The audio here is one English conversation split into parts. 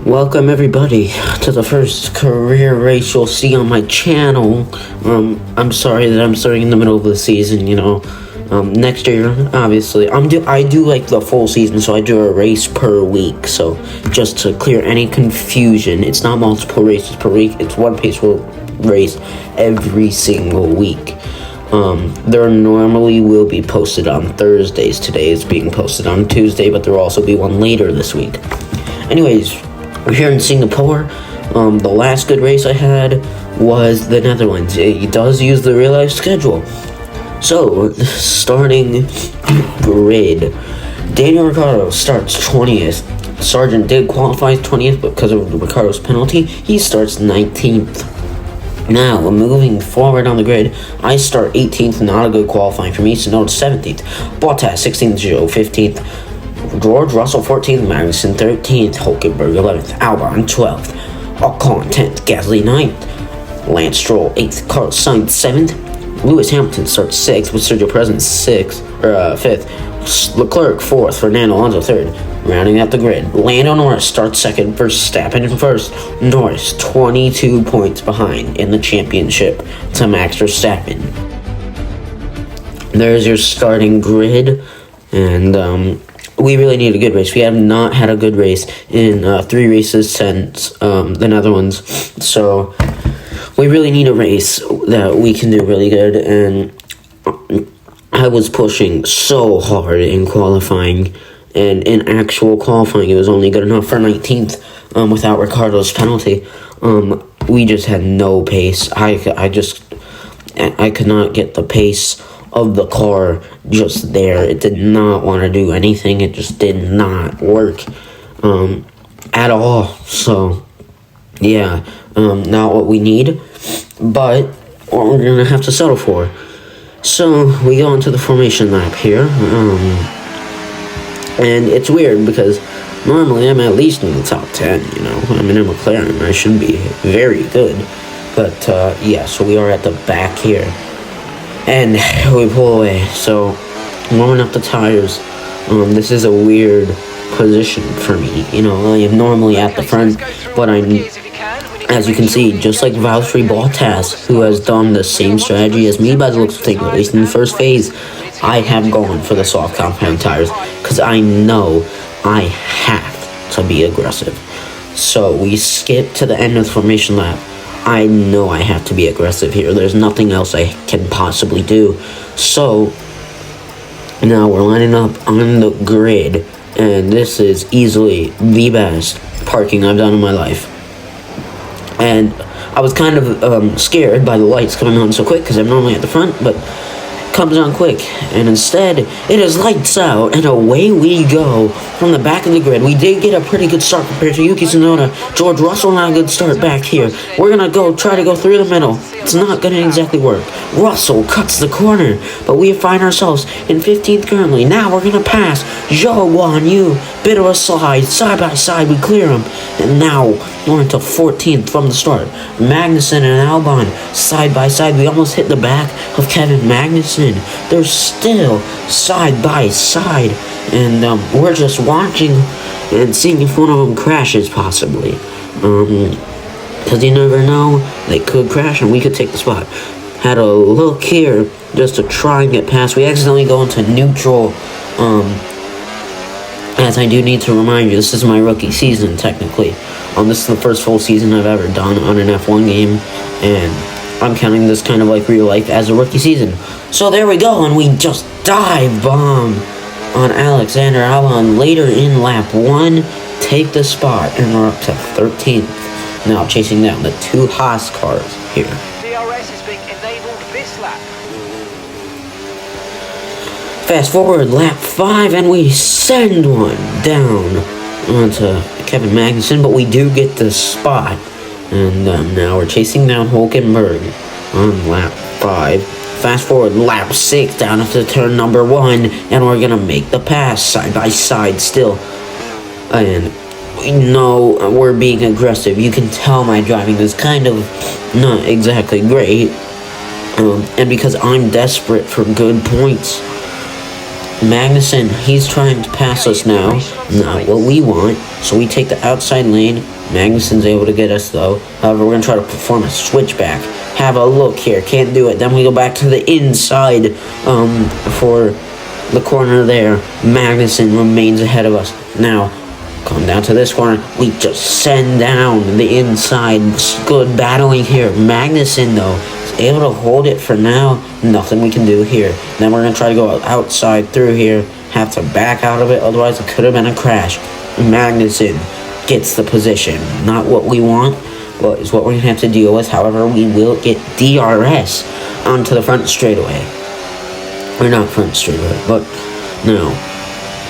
Welcome everybody to the first career race you'll see on my channel. I'm sorry that I'm starting in the middle of the season, next year, obviously, I do like the full season, so I do a race per week, so just to clear any confusion, it's not multiple races per week, it's one race every single week. There normally will be posted on Thursdays. Today is being posted on Tuesday, but there will also be one later this week. Anyways, we're here in Singapore. The last good race I had was the Netherlands. It does use the real life schedule. So, starting grid. Daniel Ricciardo starts 20th. Sargent did qualify 20th, but because of Ricciardo's penalty, he starts 19th. Now, moving forward on the grid, I start 18th, not a good qualifying for me, so no, it's 17th. Bottas 16th, Joe 15th. George Russell 14th, Magnussen 13th, Hulkenberg 11th, Albon 12th, Ocon 10th, Gasly 9th, Lance Stroll 8th, Carlos Sainz 7th, Lewis Hamilton starts 6th, with Sergio Perez 5th, Leclerc 4th, Fernando Alonso 3rd, rounding out the grid. Lando Norris starts 2nd, Verstappen in 1st, Norris 22 points behind in the championship to Max Verstappen. There's your starting grid, and we really need a good race. We have not had a good race in 3 races since the Netherlands. So we really need a race that we can do really good. And I was pushing so hard in qualifying. And in actual qualifying, it was only good enough for 19th without Ricciardo's penalty. We just had no pace. I could not get the pace of the car just there. It did not want to do anything. It just did not work at all. So yeah, not what we need, but what we're gonna have to settle for. So we go into the formation lap here, and it's weird because normally I'm at least in the top 10. I'm in a McLaren, I should be very good, but yeah, so we are at the back here. And we pull away, so warming up the tires. This is a weird position for me. I am normally at the front, but I'm, as you can see, just like Valtteri Bottas, who has done the same strategy as me by the looks of things, at least in the first phase, I have gone for the soft compound tires, because I know I have to be aggressive. So we skip to the end of the formation lap. I know I have to be aggressive here. There's nothing else I can possibly do. So, now we're lining up on the grid, and this is easily the best parking I've done in my life. And I was kind of scared by the lights coming on so quick, because I'm normally at the front, but comes on quick, and instead it is lights out, and away we go from the back of the grid. We did get a pretty good start compared to Yuki Tsunoda. George Russell, not a good start back here. We're gonna try to go through the middle. It's not gonna exactly work. Russell cuts the corner, but we find ourselves in 15th currently. Now we're gonna pass Zhou Guan Yu. Bit of a slide, side by side, we clear him, and now we're into 14th from the start. Magnussen and Albon side by side. We almost hit the back of Kevin Magnussen. They're still side by side, and we're just watching and seeing if one of them crashes, possibly. Because you never know, they could crash and we could take the spot. Had a look here just to try and get past. We accidentally go into neutral, as I do need to remind you, this is my rookie season, technically. This is the first full season I've ever done on an F1 game, and I'm counting this kind of like real life as a rookie season. So there we go, and we just dive bomb on Alexander Albon later in lap 1, take the spot, and we're up to 13th. Now chasing down the 2 Haas cars here. DRS is being enabled this lap. Fast forward, lap 5, and we send one down onto Kevin Magnussen, but we do get the spot. And now we're chasing down Hulkenberg on lap 5. Fast forward, lap 6, down into turn number 1, and we're going to make the pass side by side still. And we know we're being aggressive. You can tell my driving is kind of not exactly great. And because I'm desperate for good points, Magnussen, he's trying to pass us now. Not what we want. So we take the outside lane. Magnussen's able to get us though. However, we're going to try to perform a switchback. Have a look here. Can't do it. Then we go back to the inside for the corner there. Magnussen remains ahead of us. Now, come down to this corner. We just send down the inside. Good battling here. Magnussen, though, is able to hold it for now. Nothing we can do here. Then we're going to try to go outside through here. Have to back out of it. Otherwise, it could have been a crash. Magnussen gets the position. Not what we want, but is what we're going to have to deal with. However, we will get DRS onto the front straightaway. Or not front straightaway, but no.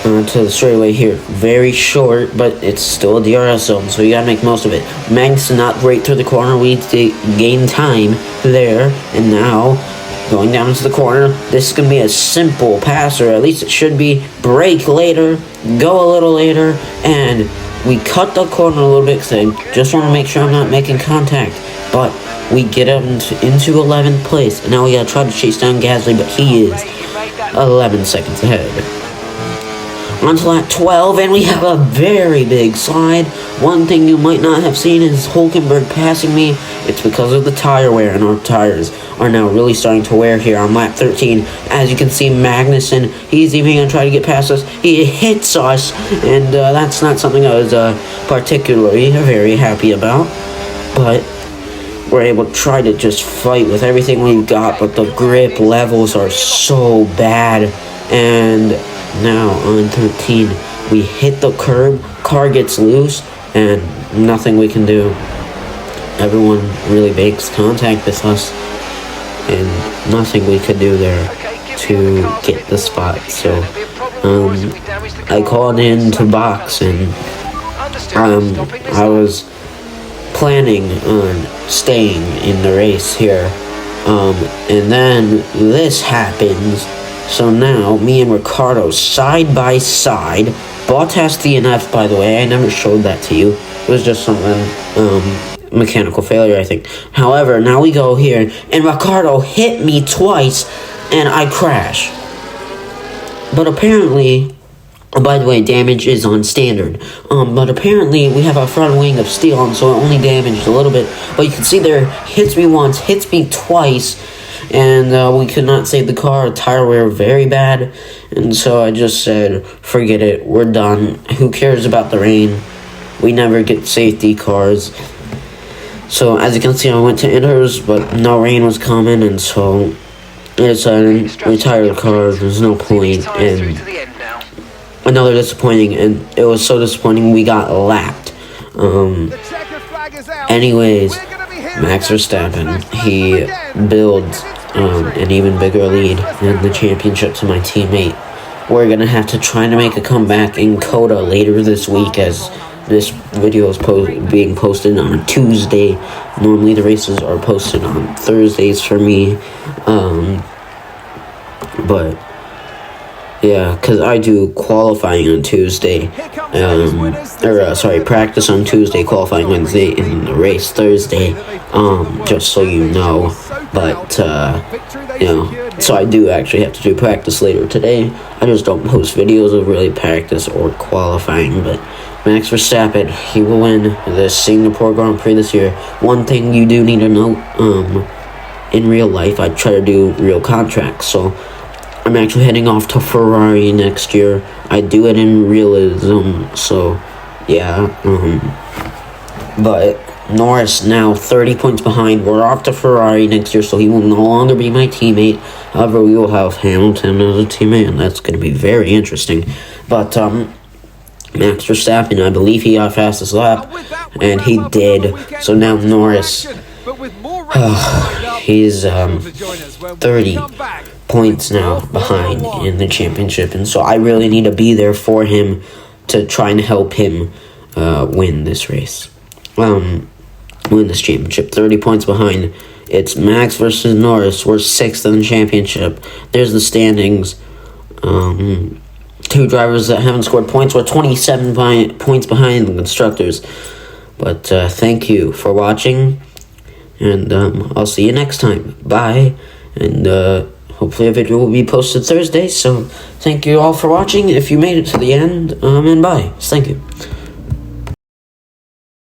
Onto the straightaway here. Very short, but it's still a DRS zone, so you gotta make most of it. Magnussen not great through the corner. We gain time there, and now going down into the corner. This is gonna be a simple pass, or at least it should be. Brake later, go a little later, and we cut the corner a little bit because I just want to make sure I'm not making contact. But we get up into 11th place, and now we gotta try to chase down Gasly, but he is 11 seconds ahead. On to lap 12, and we have a very big slide. One thing you might not have seen is Hulkenberg passing me. It's because of the tire wear, and our tires are now really starting to wear here on lap 13. As you can see, Magnussen, he's even going to try to get past us. He hits us, and that's not something I was particularly very happy about. But we're able to try to just fight with everything we've got, but the grip levels are so bad. And now on 13, we hit the curb, car gets loose, and nothing we can do. Everyone really makes contact with us, and nothing we could do there to get the spot. So I called into box, and I was planning on staying in the race here, and then this happens. So now, me and Ricardo side by side. Bottas DNF, by the way. I never showed that to you. It was just something, mechanical failure, I think. However, now we go here, and Ricardo hit me twice, and I crash. But apparently, by the way, damage is on standard. But apparently, we have a front wing of steel, and so it only damaged a little bit. But you can see there, hits me once, hits me twice. And we could not save the car. Tire wear very bad. And so I just said, forget it. We're done. Who cares about the rain? We never get safety cars. So as you can see, I went to Inters, but no rain was coming. And so I decided to retire the car. There's no point. And another disappointing. And it was so disappointing we got lapped. Anyways, Max Verstappen, he builds an even bigger lead in the championship to my teammate. We're going to have to try to make a comeback in Coda later this week, as this video is being posted on Tuesday. Normally the races are posted on Thursdays for me. But yeah, because I do qualifying on Tuesday, practice on Tuesday, qualifying Wednesday, and the race Thursday, just so you know. But, so I do actually have to do practice later today. I just don't post videos of really practice or qualifying. But Max Verstappen, he will win the Singapore Grand Prix this year. One thing you do need to know, in real life, I try to do real contracts, so I'm actually heading off to Ferrari next year. I do it in realism, so yeah. But Norris now 30 points behind. We're off to Ferrari next year, so he will no longer be my teammate. However, we will have Hamilton as a teammate, and that's going to be very interesting. But Max Verstappen, I believe he got fastest lap, and he did. So now Norris, he's 30 points now behind in the championship, and so I really need to be there for him to try and help him win this race, win this championship. 30 points behind. It's Max versus Norris. We're 6th in the championship. There's the standings. Two drivers that haven't scored points. We're 27 points behind the constructors. But thank you for watching, and I'll see you next time. Bye, and hopefully a video will be posted Thursday. So thank you all for watching. If you made it to the end, and bye. Thank you.